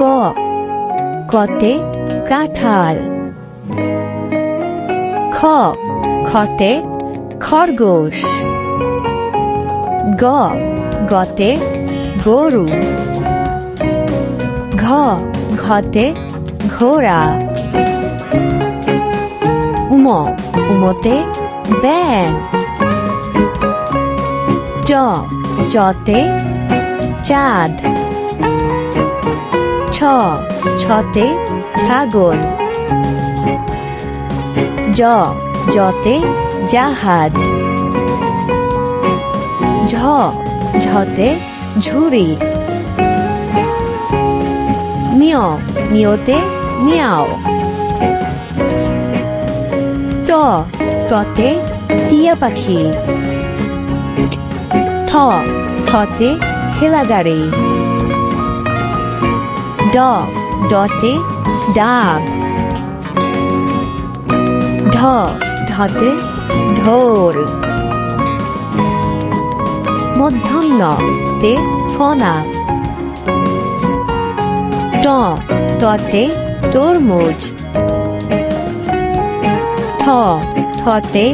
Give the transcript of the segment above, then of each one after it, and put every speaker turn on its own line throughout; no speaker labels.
ক কতে কাঁঠাল। খ খতে খরগোশ। গ গতে গরু। ঘ ঘতে ঘোড়া। উম উমতে ব্যাঙ। চ চতে চাঁদ। ছ ছতে ছাগল। জ জতে জাহাজ। ঝ ঝতে ঝুড়ি। মিয় মিয়তে মিয়াও। ট টতে টিয়া পাখি। ঠ ঠতে ঠেলা গাড়ি। ড ডতে ডাব। ঢ ঢতে ঢোল। মূর্ধন্য তে ফনা। ট টতে তরমুজ। ঠ ঠতে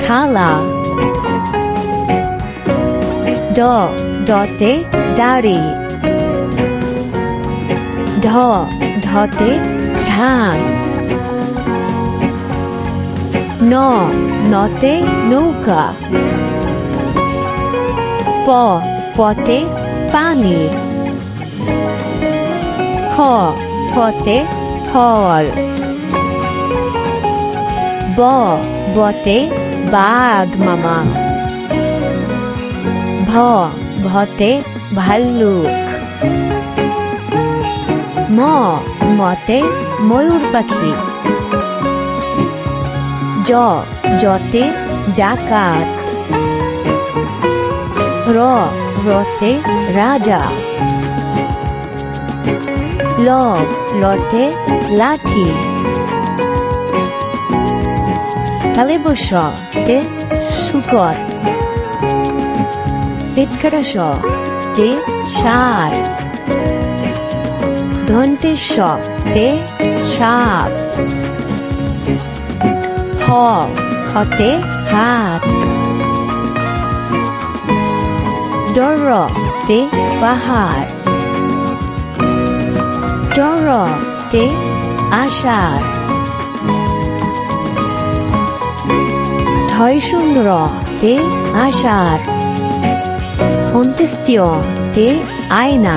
থালা। ড ডতে দাড়ি। ঢ ঢতে ধান। ন নতে নৌকা। প পতে পানি। খ ফতে ফল। ব বতে বাঘ মামা। ভ ভতে ভাল্লুক। ম মতে ময়ূর পাখি। জ জতে জাকাত। র রতে রাজা। ল লতে লাঠি। তালে বস তে শুকর। পেটকাটা স তে সার। ধন্তেশ তে সাপ। হ হতে হাত। ডর তে পাহাড়। ডর তে আষাঢ়। ঢয় শূন্য তে আষাঢ়। অন্ত্যেষ্টিয় তে আয়না।